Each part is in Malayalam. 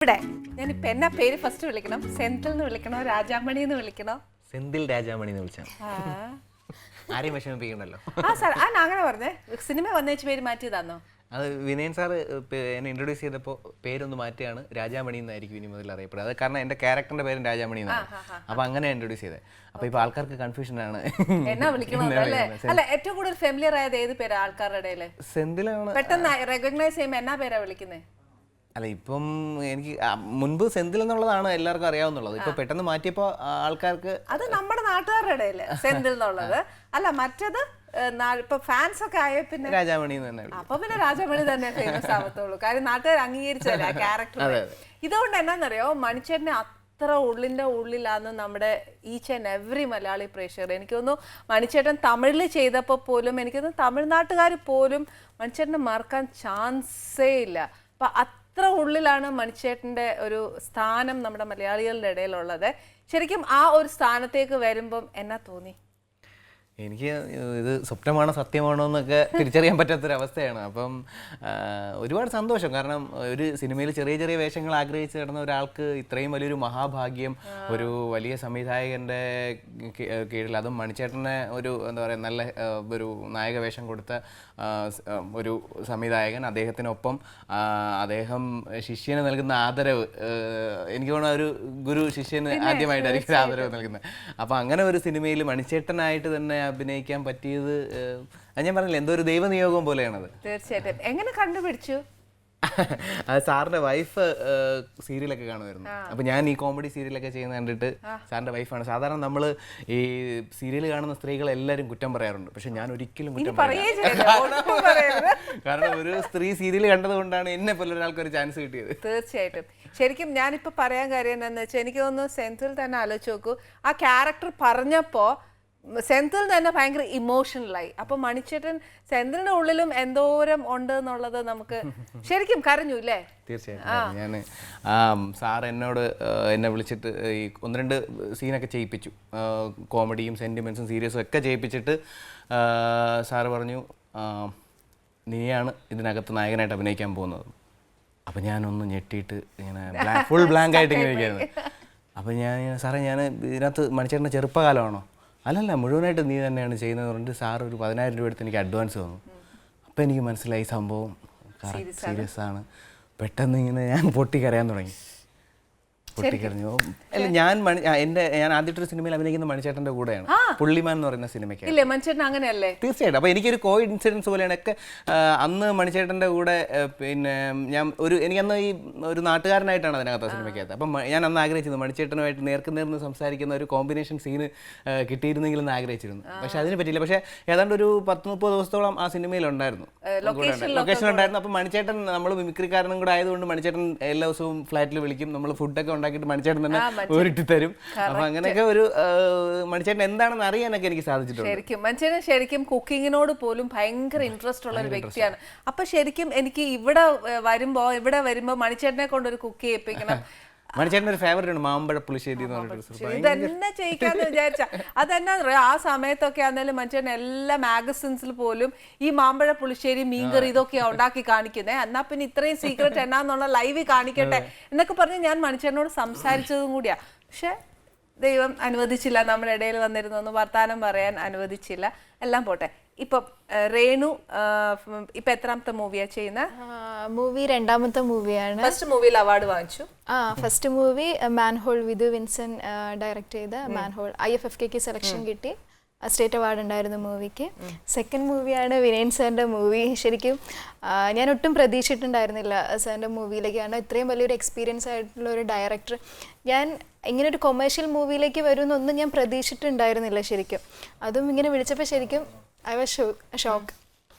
ഇവിടെ ഞാനിപ്പോ എന്നാ പേര് ഫസ്റ്റ് വിളിക്കണം? സെന്തിൽ എന്ന് വിളിക്കണോ, രാജാമണി എന്ന് വിളിക്കണോ? സെന്തിൽ രാജാമണി എന്ന് വിളിച്ചാൽ ആരെയും വിഷമിപ്പിക്കണല്ലോ. സാർ അങ്ങനെ പറഞ്ഞേ, സിനിമ വന്നേച്ച് പേര് മാറ്റിയതാണോ? അത് വിനയൻ സാറ് എന്നെ ഇൻട്രൊഡ്യൂസ് ചെയ്തപ്പോൾ പേരൊന്ന് മാറ്റിയാണ് രാജാമണി എന്നായിരിക്കും ഇനി മുതൽ അറിയപ്പെടുക. അത് കാരണം എൻ്റെ ക്യാരക്ടറിന്റെ പേരും രാജാമണി എന്നാണ്. അപ്പൊ അങ്ങനെ ഇൻട്രൊഡ്യൂസ് ചെയ്തത്. അപ്പൊ ഇപ്പൊ ആൾക്കാർക്ക് കൺഫ്യൂഷൻ ആണ് എന്നാ വിളിക്കണോ അല്ലേ? അല്ല, ഏറ്റവും കൂടുതൽ ഫെമിലിയർ ആയത് ഏത് പേരാ ആൾക്കാരുടെ ഇടയിൽ? സെന്തിലാണ്. പെട്ടെന്ന് റെക്കഗ്നൈസ് ചെയ്യുമ്പോൾ എന്നാ പേരാ വിളിക്കുന്നത്? അല്ല, ഇപ്പം എനിക്ക് മുൻപ് സെന്തിൽ എന്നുള്ളതാണ് എല്ലാവർക്കും അറിയാവുന്നുള്ളത്. ഇപ്പൊ പെട്ടെന്ന് മാറ്റിയപ്പോ ആൾക്കാർക്ക് അത് നമ്മുടെ നാട്ടുകാരുടെ ഇടയിൽ സെന്തിൽ എന്നുള്ളത് അല്ല, മറ്റത് ഇപ്പൊ ഫാൻസ് ഒക്കെ ആയ പിന്നെ രാജാമണി തന്നെ. അപ്പൊ പിന്നെ രാജാമണി തന്നെ ഫേമസ് ആവത്തുള്ളൂ, കാര്യം നാട്ടുകാർ അംഗീകരിച്ചല്ലേ ആ ക്യാരക്ടർ. ഇതുകൊണ്ട് എന്നാന്നറിയോ, മണിച്ചേട്ടനെ അത്ര ഉള്ളിന്റെ ഉള്ളിലാന്ന് നമ്മുടെ ഈച്ച് ആൻഡ് എവറി മലയാളി പ്രേക്ഷകർ. എനിക്ക് തോന്നുന്നു മണിച്ചേട്ടൻ തമിഴിൽ ചെയ്തപ്പോൾ പോലും എനിക്ക് തോന്നുന്നു തമിഴ്നാട്ടുകാർ പോലും മണിച്ചേട്ടനെ മറക്കാൻ ചാൻസേ ഇല്ല. അപ്പൊ അത്ര ഉള്ളിലാണ് മണിച്ചേട്ടന്റെ ഒരു സ്ഥാനം നമ്മുടെ മലയാളികളുടെ ഇടയിലുള്ളത്. ശരിക്കും ആ ഒരു സ്ഥാനത്തേക്ക് വരുമ്പം എന്നാ തോന്നി? എനിക്ക് ഇത് സ്വപ്നമാണോ സത്യമാണോ എന്നൊക്കെ തിരിച്ചറിയാൻ പറ്റാത്തൊരവസ്ഥയാണ്. അപ്പം ഒരുപാട് സന്തോഷം. കാരണം ഒരു സിനിമയിൽ ചെറിയ ചെറിയ വേഷങ്ങൾ ആഗ്രഹിച്ച് കിടന്ന ഒരാൾക്ക് ഇത്രയും വലിയൊരു മഹാഭാഗ്യം ഒരു വലിയ സംവിധായകൻ്റെ കീഴിൽ, അതും മണിച്ചേട്ടനെ ഒരു എന്താ പറയുക നല്ല ഒരു നായക വേഷം കൊടുത്ത ഒരു സംവിധായകൻ, അദ്ദേഹത്തിനൊപ്പം അദ്ദേഹം ശിഷ്യന് നൽകുന്ന ആദരവ്, എനിക്ക് തോന്നുന്ന ഒരു ഗുരു ശിഷ്യന് ആദ്യമായിട്ടായിരിക്കും ആദരവ് നൽകുന്നത്. അപ്പം അങ്ങനെ ഒരു സിനിമയിൽ മണിച്ചേട്ടനായിട്ട് തന്നെ അഭിനയിക്കാൻ പറ്റിയത് ഞാൻ പറഞ്ഞില്ല, എന്തോ ഒരു ദൈവനിയോഗം പോലെയാണത്. തീർച്ചയായിട്ടും. എങ്ങനെ കണ്ടുപിടിച്ചു? അത് സാറിന്റെ വൈഫ് സീരിയലൊക്കെ കാണുമായിരുന്നു. അപ്പൊ ഞാൻ ഈ കോമഡി സീരിയലൊക്കെ ചെയ്യുന്ന കണ്ടിട്ട് സാറിന്റെ വൈഫാണ്. സാധാരണ നമ്മള് ഈ സീരിയൽ കാണുന്ന സ്ത്രീകൾ എല്ലാവരും കുറ്റം പറയാറുണ്ട്, പക്ഷെ ഞാൻ ഒരിക്കലും കുറ്റം പറയാറില്ല. കാരണം ഒരു സ്ത്രീ സീരിയൽ കണ്ടത് കൊണ്ടാണ് എന്നെ പോലെ ഒരാൾക്ക് ഒരു ചാൻസ് കിട്ടിയത്. തീർച്ചയായിട്ടും. ശരിക്കും ഞാനിപ്പോ പറയാൻ കാര്യം എന്താണെന്ന് വെച്ചാൽ, എനിക്ക് തോന്നുന്നു സെന്തിൽ തന്നെ ആലോചിച്ച് നോക്കൂ, ആ ക്യാരക്ടർ പറഞ്ഞപ്പോ സെന്തിൽ തന്നെ ഭയങ്കര ഇമോഷണലായി. അപ്പൊ മണിച്ചേട്ടൻ സെന്തിലിന്റെ ഉള്ളിലും എന്തോരം ഉണ്ട് എന്നുള്ളത് നമുക്ക് ശരിക്കും കരഞ്ഞു ഇല്ലേ? തീർച്ചയായിട്ടും. ഞാൻ സാർ എന്നെ വിളിച്ചിട്ട് ഈ 1-2 സീനൊക്കെ ചെയ്യിപ്പിച്ചു, കോമഡിയും സെന്റിമെന്റ്സും സീരിയസും ഒക്കെ ചെയ്യിപ്പിച്ചിട്ട് സാറ് പറഞ്ഞു, നീയാണ് ഇതിനകത്ത് നായകനായിട്ട് അഭിനയിക്കാൻ പോകുന്നത്. അപ്പം ഞാനൊന്ന് ഞെട്ടിയിട്ട് ഇങ്ങനെ ഫുൾ ബ്ലാങ്ക് ആയിട്ട് ഇങ്ങനെ ഇരിക്കുകയായിരുന്നു. അപ്പം സാറേ ഞാൻ ഇതിനകത്ത് മണിച്ചേട്ടൻ്റെ ചെറുപ്പകാലമാണോ? അല്ലല്ല, മുഴുവനായിട്ട് നീ തന്നെയാണ് ചെയ്യുന്നത് പറഞ്ഞിട്ട് സാർ ഒരു 10,000 രൂപ എടുത്ത് എനിക്ക് അഡ്വാൻസ് തന്നു. അപ്പം എനിക്ക് മനസ്സിലായി സംഭവം സീരിയസ് ആണ്. പെട്ടെന്ന് ഇങ്ങനെ ഞാൻ പൊട്ടിക്കരയാൻ തുടങ്ങി. പൊട്ടിക്കരഞ്ഞു. അല്ല, ഞാൻ ആദ്യത്തെ ഒരു സിനിമയിൽ അഭിനയിക്കുന്ന മണിച്ചേട്ടന്റെ കൂടെയാണ്, പുള്ളിമാൻ എന്ന് പറയുന്ന സിനിമയ്ക്ക്. തീർച്ചയായിട്ടും. അപ്പൊ എനിക്കൊരു കോ ഇൻസിഡൻസ് പോലെയാണ് ഒക്കെ. അന്ന് മണിച്ചേട്ടന്റെ കൂടെ പിന്നെ എനിക്കന്ന് ഈ ഒരു നാട്ടുകാരനായിട്ടാണ് അതിനകത്ത് സിനിമയ്ക്കകത്ത്. അപ്പം ഞാൻ അന്ന് ആഗ്രഹിച്ചിരുന്നു മണിച്ചേട്ടനുമായിട്ട് നേർന്ന് സംസാരിക്കുന്ന ഒരു കോമ്പിനേഷൻ സീന് കിട്ടിയിരുന്നെങ്കിൽ എന്ന് ആഗ്രഹിച്ചിരുന്നു. പക്ഷെ അതിന് പറ്റിയില്ല. പക്ഷെ ഏതാണ്ട് ഒരു 10-30 ദിവസത്തോളം ആ സിനിമയിലുണ്ടായിരുന്നു, ലൊക്കേഷൻ ഉണ്ടായിരുന്നു. അപ്പം മണിച്ചേട്ടൻ, നമ്മൾ മിമിക്രിക്കാരനും കൂടെ ആയതുകൊണ്ട് മണിച്ചേട്ടൻ എല്ലാ ദിവസവും ഫ്ലാറ്റിൽ വിളിക്കും, നമ്മൾ ഫുഡൊക്കെ ഉണ്ടാക്കിയിട്ട് മണിച്ചേട്ടൻ തന്നെ ഒരുട്ടി തരും. അപ്പൊ അങ്ങനെയൊക്കെ ഒരു മണിച്ചേട്ടൻ എന്താണെന്ന് അറിയാനൊക്കെ എനിക്ക് സാധിച്ചിട്ടുണ്ട്. ശരിക്കും മണിച്ചേട്ടൻ ശരിക്കും കുക്കിങ്ങിനോട് പോലും ഭയങ്കര ഇൻട്രസ്റ്റ് ഉള്ള ഒരു വ്യക്തിയാണ്. അപ്പൊ ശരിക്കും എനിക്ക് ഇവിടെ വരുമ്പോ മണിച്ചേട്ടനെ കൊണ്ടൊരു കുക്ക് ചെയ്യിപ്പിക്കണം. മണിച്ചേട്ടൻ ഒരു ഫേവറേറ്റ് ആണ് മാമ്പഴ പുളിശ്ശേരി എന്ന് പറഞ്ഞിട്ട്. ഇതെന്നെ ചെയ്യിക്കാന്ന് വിചാരിച്ച അതെന്നാ പറയാ, ആ സമയത്തൊക്കെ ആണെങ്കിലും മനുഷ്യൻ എല്ലാ മാഗസിൻസിൽ പോലും ഈ മാമ്പഴ പുളിശ്ശേരി, മീൻകറി ഇതൊക്കെയാ ഉണ്ടാക്കി കാണിക്കുന്നത്. എന്നാ പിന്നെ ഇത്രയും സീക്രട്ട് എന്നാന്നുള്ള ലൈവ് കാണിക്കട്ടെ എന്നൊക്കെ പറഞ്ഞ് ഞാൻ മനുഷ്യനോട് സംസാരിച്ചതും കൂടിയാ. പക്ഷെ ദൈവം അനുവദിച്ചില്ല, നമ്മുടെ ഇടയിൽ വന്നിരുന്നൊന്ന് വർത്താനം പറയാൻ അനുവദിച്ചില്ല. എല്ലാം പോട്ടെ. ഇപ്പൊ രേണു ഇപ്പൊ എത്രാമത്തെ മൂവിയാ ചെയ്യുന്ന? മൂവി 2ാമത്തെ മൂവിയാണ്. ഫസ്റ്റ് മൂവിയിൽ അവാർഡ് വാങ്ങിച്ചു. First movie manhole, Vidhu Vinson direct ചെയ്ത മാൻഹോൾ. IFFK സെലക്ഷൻ കിട്ടി, സ്റ്റേറ്റ് അവാർഡ് ഉണ്ടായിരുന്നു മൂവിക്ക്. സെക്കൻഡ് മൂവിയാണ് വിനയൻ സാറിൻ്റെ മൂവി. ശരിക്കും ഞാൻ ഒട്ടും പ്രതീക്ഷിച്ചിട്ടുണ്ടായിരുന്നില്ല സാറിൻ്റെ മൂവിയിലേക്ക്. കാരണം ഇത്രയും വലിയൊരു എക്സ്പീരിയൻസ് ആയിട്ടുള്ള ഒരു ഡയറക്ടർ, ഞാൻ ഇങ്ങനെ ഒരു കൊമേഴ്ഷ്യൽ മൂവിയിലേക്ക് വരുമെന്നൊന്നും ഞാൻ പ്രതീക്ഷിച്ചിട്ടുണ്ടായിരുന്നില്ല ശരിക്കും. അതും ഇങ്ങനെ വിളിച്ചപ്പോൾ ശരിക്കും ഐ വാസ് ഷോക്ക്.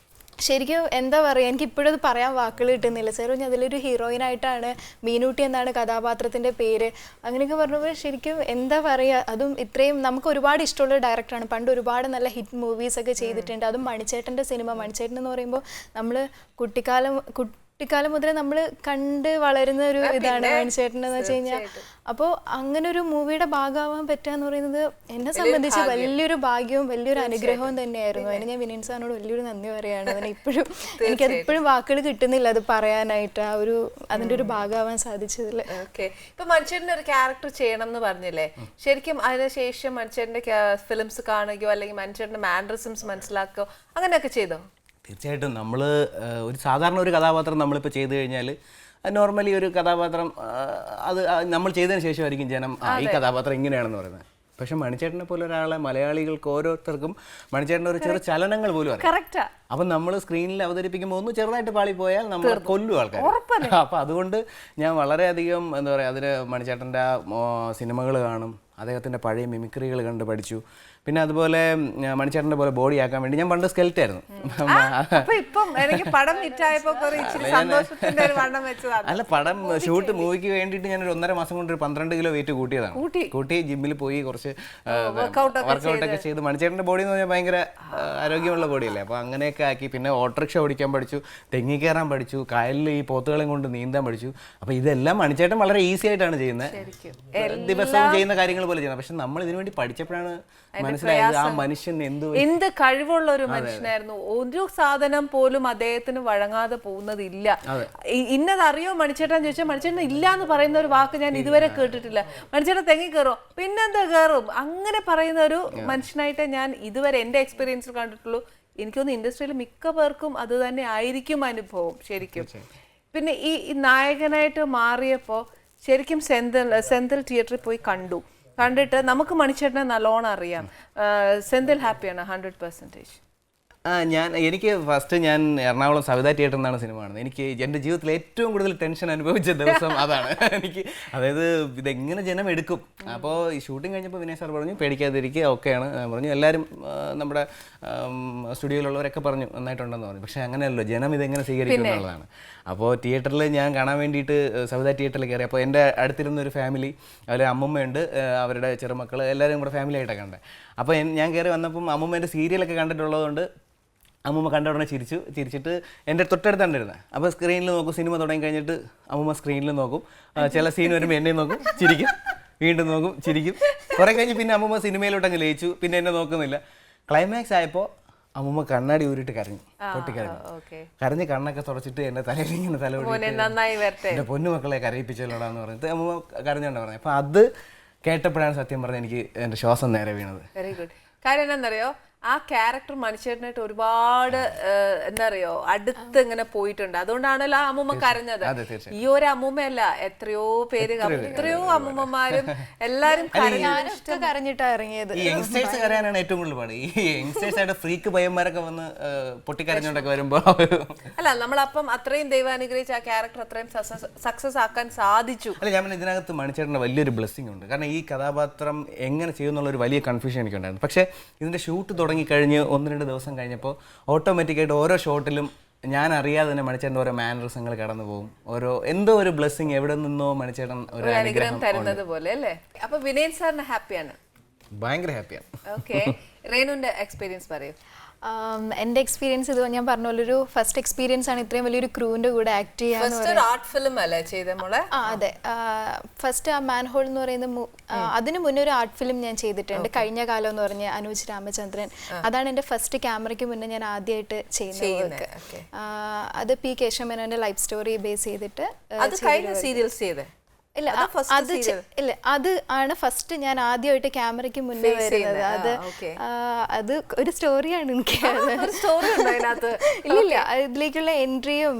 ശരിക്കും എന്താ പറയുക, എനിക്ക് ഇപ്പോഴും അത് പറയാൻ വാക്കുകൾ കിട്ടുന്നില്ല. സാർ പറഞ്ഞാൽ അതിലൊരു ഹീറോയിനായിട്ടാണ്, മീനൂട്ടി എന്നാണ് കഥാപാത്രത്തിൻ്റെ പേര്. അങ്ങനെയൊക്കെ പറഞ്ഞപ്പോൾ ശരിക്കും എന്താ പറയുക, അതും ഇത്രയും നമുക്ക് ഒരുപാട് ഇഷ്ടമുള്ള ഡയറക്ടറാണ്. പണ്ട് ഒരുപാട് നല്ല ഹിറ്റ് മൂവീസൊക്കെ ചെയ്തിട്ടുണ്ട്. അതും മണിച്ചേട്ടൻ്റെ സിനിമ. മണിച്ചേട്ടൻ എന്ന് പറയുമ്പോൾ നമ്മൾ കുട്ടിക്കാലം മുതലേ നമ്മൾ കണ്ട് വളരുന്ന ഒരു ഇതാണ് മണിച്ചേട്ടൻ എന്ന് വെച്ച് കഴിഞ്ഞാൽ. അപ്പോൾ അങ്ങനെ ഒരു മൂവിയുടെ ഭാഗമാവാൻ പറ്റുക പറയുന്നത് എന്നെ സംബന്ധിച്ച് വലിയൊരു ഭാഗ്യവും വലിയൊരു അനുഗ്രഹവും തന്നെയായിരുന്നു. അതിന് ഞാൻ വിനീൻ സാറിനോട് വലിയൊരു നന്ദി പറയുകയാണ്. അതിന് ഇപ്പോഴും എനിക്കത് ഇപ്പോഴും വാക്കുകൾ കിട്ടുന്നില്ല അത് പറയാനായിട്ട്, ആ ഒരു അതിൻ്റെ ഒരു ഭാഗമാവാൻ സാധിച്ചതിൽ. ഓക്കെ, ഇപ്പൊ മണിച്ചേട്ടൻ്റെ ഒരു ക്യാരക്ടർ ചെയ്യണം എന്ന് പറഞ്ഞില്ലേ, ശരിക്കും അതിനുശേഷം മണിച്ചേട്ടൻ്റെ ഫിലിംസ് കാണുകയോ അല്ലെങ്കിൽ മണിച്ചേട്ടൻ്റെ മാനറിസംസ് മനസ്സിലാക്കുകയോ അങ്ങനെയൊക്കെ ചെയ്തോ? തീർച്ചയായിട്ടും നമ്മൾ ഒരു സാധാരണ ഒരു കഥാപാത്രം നമ്മളിപ്പോൾ ചെയ്തു കഴിഞ്ഞാൽ നോർമലി ഒരു കഥാപാത്രം അത് നമ്മൾ ചെയ്തതിന് ശേഷമായിരിക്കും ജനം ഈ കഥാപാത്രം ഇങ്ങനെയാണെന്ന് പറയുന്നത്. പക്ഷെ മണിച്ചേട്ടനെ പോലെ ഒരാളെ മലയാളികൾക്ക് ഓരോരുത്തർക്കും മണിച്ചേട്ടൻ്റെ ഒരു ചെറു ചലനങ്ങൾ പോലും അറിയാം. അപ്പം നമ്മൾ സ്ക്രീനിൽ അവതരിപ്പിക്കുമ്പോൾ ഒന്ന് ചെറുതായിട്ട് പാളി പോയാൽ നമ്മൾ കൊല്ലും ആൾക്കാർ. അപ്പം അതുകൊണ്ട് ഞാൻ വളരെയധികം എന്താ പറയുക, അതിന് മണിച്ചേട്ടൻ്റെ സിനിമകൾ കാണും, അദ്ദേഹത്തിൻ്റെ പഴയ മിമിക്രികൾ കണ്ട് പഠിച്ചു. പിന്നെ അതുപോലെ മണിച്ചേട്ടൻ്റെ പോലെ ബോഡി ആക്കാൻ വേണ്ടി ഞാൻ പണ്ട് സ്കെൽറ്റായിരുന്നു. അല്ല, പടം ഷൂട്ട് മൂവിക്ക് വേണ്ടിയിട്ട് ഞാൻ ഒരു 1.5 മാസം കൊണ്ട് ഒരു 12 കിലോ വെയിറ്റ് കൂട്ടിയതാണ്. കൂട്ടി ജിമ്മിൽ പോയി കുറച്ച് വർക്കൗട്ടൊക്കെ ചെയ്ത്. മണിച്ചേട്ടൻ്റെ ബോഡി എന്ന് പറഞ്ഞാൽ ഭയങ്കര ആരോഗ്യമുള്ള ബോഡിയല്ലേ. അപ്പോൾ അങ്ങനെയൊക്കെ ആക്കി. പിന്നെ ഓട്ടോറിക്ഷ ഓടിക്കാൻ പഠിച്ചു, തെങ്ങി കയറാൻ പഠിച്ചു, കായലിൽ ഈ പോത്തുകളെയും കൊണ്ട് നീന്താൻ പഠിച്ചു. അപ്പോൾ ഇതെല്ലാം മണിച്ചേട്ടൻ വളരെ ഈസി ആയിട്ടാണ് ചെയ്യുന്നത്, ദിവസവും ചെയ്യുന്ന കാര്യങ്ങൾ പോലെ ചെയ്യുന്നത്. പക്ഷെ നമ്മൾ ഇതിനു വേണ്ടി പഠിച്ചപ്പോഴാണ് മനസ്സിലായത് ആ മനുഷ്യൻ എന്ത് കഴിവുള്ള ഒരു മനുഷ്യനായിരുന്നു. ഒരു സാധനം പോലും അദ്ദേഹത്തിന് വഴങ്ങാതെ പോകുന്നതില്ല. ഇന്നതറിയോ മണിച്ചേട്ടൻ ചോദിച്ചാൽ മണിച്ചേട്ടൻ ഇല്ല എന്ന് പറയുന്ന ഒരു വാക്ക് ഞാൻ ഇതുവരെ കേട്ടിട്ടില്ല. മണിച്ചേട്ടൻ തെങ്ങി കയറോ, പിന്നെന്താ കയറും, അങ്ങനെ പറയുന്ന ഒരു മനുഷ്യനായിട്ട് ഞാൻ ഇതുവരെ എൻ്റെ എക്സ്പീരിയൻസിൽ കണ്ടിട്ടുള്ളൂ. എനിക്കൊന്ന് ഇൻഡസ്ട്രിയിൽ മിക്ക പേർക്കും അത് തന്നെ ആയിരിക്കും അനുഭവം ശരിക്കും. പിന്നെ ഈ നായകനായിട്ട് മാറിയപ്പോൾ ശരിക്കും സെന്തിൽ തിയേറ്ററിൽ പോയി കണ്ടിട്ട് നമുക്ക് മണിച്ചേട്ടനെ നല്ലോണം അറിയാം. സെന്തിൽ ഹാപ്പിയാണ് 100%? എനിക്ക് ഫസ്റ്റ് ഞാൻ എറണാകുളം സവിത തിയേറ്ററിൽ നിന്നാണ് സിനിമ കാണുന്നത്. എനിക്ക് എൻ്റെ ജീവിതത്തിൽ ഏറ്റവും കൂടുതൽ ടെൻഷൻ അനുഭവിച്ച ദിവസം അതാണ്. എനിക്ക് അതായത് ഇതെങ്ങനെ ജനം എടുക്കും. അപ്പോൾ ഈ ഷൂട്ടിംഗ് കഴിഞ്ഞപ്പോൾ വിനയ് സാർ പറഞ്ഞു പേടിക്കാതിരിക്കുക, ഓക്കെയാണ് പറഞ്ഞു. എല്ലാവരും നമ്മുടെ സ്റ്റുഡിയോയിലുള്ളവരൊക്കെ പറഞ്ഞു നന്നായിട്ടുണ്ടെന്ന് പറഞ്ഞു. പക്ഷേ അങ്ങനെയല്ലോ, ജനം ഇതെങ്ങനെ സ്വീകരിക്കും എന്നുള്ളതാണ്. അപ്പോൾ തിയേറ്ററിൽ ഞാൻ കാണാൻ വേണ്ടിയിട്ട് സവിത തിയേറ്ററിൽ കയറി. അപ്പോൾ എൻ്റെ അടുത്തിരുന്നൊരു ഫാമിലി, അതിൽ അമ്മമ്മയുണ്ട്, അവരുടെ ചെറുമക്കൾ, എല്ലാവരും കൂടെ ഫാമിലി ആയിട്ടൊക്കെ ഉണ്ട്. അപ്പോൾ ഞാൻ കയറി വന്നപ്പം അമ്മമ്മേൻ്റെ സീരിയലൊക്കെ കണ്ടിട്ടുള്ളതുകൊണ്ട് അമ്മൂമ്മ കണ്ട ഉടനെ ചിരിച്ചിട്ട് എൻ്റെ തൊട്ടടുത്താണ് ഇരുന്നത്. അപ്പോൾ സ്ക്രീനിൽ നോക്കും, സിനിമ തുടങ്ങി കഴിഞ്ഞിട്ട് അമ്മൂമ്മ സ്ക്രീനിൽ നോക്കും, ചില സീൻ വരുമ്പോൾ എന്നെ നോക്കും, ചിരിക്കും, വീണ്ടും നോക്കും, ചിരിക്കും. കുറേ കഴിഞ്ഞ് പിന്നെ അമ്മൂമ്മ സിനിമയിലോട്ട് അങ്ങ് ലയിച്ചു, പിന്നെ എന്നെ നോക്കുന്നില്ല. ക്ലൈമാക്സ് ആയപ്പോൾ അമ്മൂമ്മ കണ്ണാടി ഊരിട്ട് കരഞ്ഞ് കണ്ണൊക്കെ തുടച്ചിട്ട് എൻ്റെ തലയിൽ ഇങ്ങനെ തലവെട്ടി എൻ്റെ പൊന്നുമക്കളെ കരയിപ്പിച്ചല്ലോടാന്ന് പറഞ്ഞിട്ട് അമ്മൂമ്മ കരഞ്ഞോണ്ടാ പറഞ്ഞത്. അപ്പോൾ അത് കേട്ടപ്പോഴാണ് സത്യം പറഞ്ഞാൽ എനിക്ക് എൻ്റെ ശ്വാസം നേരെ വീണത്. Very good. കാര്യം എന്താണെന്നറിയോ, ആ ക്യാരക്ടർ മനുഷ്യനായിട്ട് ഒരുപാട് എന്താ പറയോ അടുത്ത് ഇങ്ങനെ പോയിട്ടുണ്ട്. അതുകൊണ്ടാണല്ലോ ആ അമ്മൂമ്മ കരഞ്ഞത്. ഈ ഒരു അമ്മൂമ്മയല്ല, എത്രയോ പേര്, എത്രയോ അമ്മൂമ്മമാരും എല്ലാരും കരഞ്ഞിട്ടാ ഇറങ്ങിയത്. ഈ യങ്സ്റ്റേഴ്സ് കരയാനാണ് ഏറ്റവും കൂടുതൽ പാട്. ഈ യങ്സ്റ്റേഴ്സ് ആയിട്ട് ഫ്രീക്ക് പയ്യന്മാരൊക്കെ വന്ന് പൊട്ടിക്കരഞ്ഞോണ്ടൊക്കെ വരുമ്പോ അല്ല, നമ്മളപ്പം അത്രയും ദൈവം അനുഗ്രഹിച്ച് ആ ക്യാരക്ടർ അത്രയും സക്സസ് ആക്കാൻ സാധിച്ചു. അല്ല, ഞാൻ ഇതിനകത്ത് മണിച്ചേട്ടൻ്റെ വലിയൊരു ബ്ലെസ്സിങ് ഉണ്ട്. കാരണം ഈ കഥാപാത്രം എങ്ങനെ ചെയ്യുന്നുള്ള ഒരു വലിയ കൺഫ്യൂഷൻ എനിക്കുണ്ടായിരുന്നു. പക്ഷേ ഇതിന്റെ ഷൂട്ട് തുടങ്ങിക്കഴിഞ്ഞ് 1-2 ദിവസം കഴിഞ്ഞപ്പോൾ ഓട്ടോമാറ്റിക്കായിട്ട് ഓരോ ഷോട്ടിലും ഞാൻ അറിയാതെ തന്നെ മണിച്ചേട്ടൻ ഓരോ മാനറിസങ്ങൾ കടന്നു പോകും. എന്തോ ഒരു ബ്ലെസ്സിങ് എവിടെ നിന്നോ മണിച്ചേട്ടൻ ഒരു അനുഗ്രഹം തരുന്നത് പോലെ അല്ലേ. അപ്പൊ വിനയൻ സാറിന് ഹാപ്പിയാണ്? ഭയങ്കര ഹാപ്പിയാണ്. ഓക്കെ, റേണുവിന്റെ എക്സ്പീരിയൻസ് പറയൂ. എൻ്റെ എക്സ്പീരിയൻസ് ഇത് ഞാൻ പറഞ്ഞ പോലെ ഒരു ഫസ്റ്റ് എക്സ്പീരിയൻസ് ആണ് ഇത്രയും വലിയൊരു ക്രൂവിൻ്റെ കൂടെ ആക്ട് ചെയ്യാൻ. ആർട്ട് ഫിലിം അല്ലേ ചെയ്തേ മോളെ? അതെ, ഫസ്റ്റ് ആ മാൻഹോൾ എന്ന് പറയുന്ന അതിന് മുന്നേ ഒരു ആർട്ട് ഫിലിം ഞാൻ ചെയ്തിട്ടുണ്ട്, കഴിഞ്ഞ കാലം എന്ന് പറഞ്ഞ അനൂജ് രാമചന്ദ്രൻ. അതാണ് എൻ്റെ ഫസ്റ്റ് ക്യാമറയ്ക്ക് മുന്നേ ഞാൻ ആദ്യമായിട്ട് ചെയ്യുന്നത്. അത് പി കേശവമേനോന്റെ ലൈഫ് സ്റ്റോറി ബേസ് ചെയ്തിട്ട് സീരിയൽസ് ചെയ്തേ? ഇല്ല, അത് ആണ് ഫസ്റ്റ് ഞാൻ ആദ്യമായിട്ട് ക്യാമറയ്ക്ക് മുന്നേ വരുന്നത്. അത് ഒരു സ്റ്റോറിയാണ് എനിക്ക്. ഇല്ലില്ല, ഇതിലേക്കുള്ള എൻട്രിയും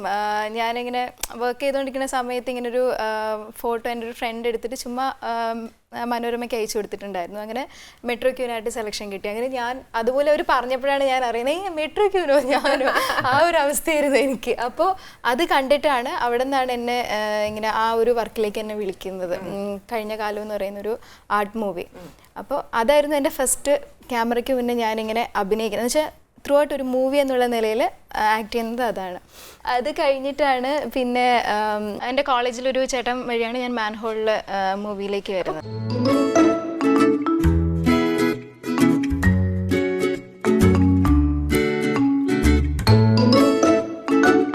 ഞാനിങ്ങനെ വർക്ക് ചെയ്തുകൊണ്ടിരിക്കുന്ന സമയത്ത് ഇങ്ങനെ ഒരു ഫോട്ടോ എൻ്റെ ഒരു ഫ്രണ്ട് എടുത്തിട്ട് ചുമ്മാ മനോരമയ്ക്ക് അയച്ചു കൊടുത്തിട്ടുണ്ടായിരുന്നു. അങ്ങനെ മെട്രോ ക്യൂനായിട്ട് സെലക്ഷൻ കിട്ടി. അങ്ങനെ ഞാൻ അതുപോലെ അവർ പറഞ്ഞപ്പോഴാണ് ഞാൻ അറിയുന്നത് മെട്രോ ക്യൂനോ ഞാനോ, ആ ഒരു അവസ്ഥയായിരുന്നു എനിക്ക്. അപ്പോൾ അത് കണ്ടിട്ടാണ് അവിടെ നിന്നാണ് എന്നെ ഇങ്ങനെ ആ ഒരു വർക്കിലേക്ക് എന്നെ വിളിക്കുന്നത്, കഴിഞ്ഞ കാലം എന്ന് പറയുന്നൊരു ആർട്ട് മൂവി. അപ്പോൾ അതായിരുന്നു എൻ്റെ ഫസ്റ്റ് ക്യാമറയ്ക്ക് മുന്നേ ഞാനിങ്ങനെ അഭിനയിക്കുന്നത്. എന്ന് വെച്ചാൽ ത്രൂ ഔട്ട് ഒരു മൂവി എന്നുള്ള നിലയിൽ ആക്ട് ചെയ്യുന്നത് അതാണ്. അത് കഴിഞ്ഞിട്ടാണ് പിന്നെ എൻ്റെ കോളേജിലൊരു ചേട്ടൻ വഴിയാണ് ഞാൻ മാൻഹോളിൽ മൂവിയിലേക്ക് വരുന്നത്.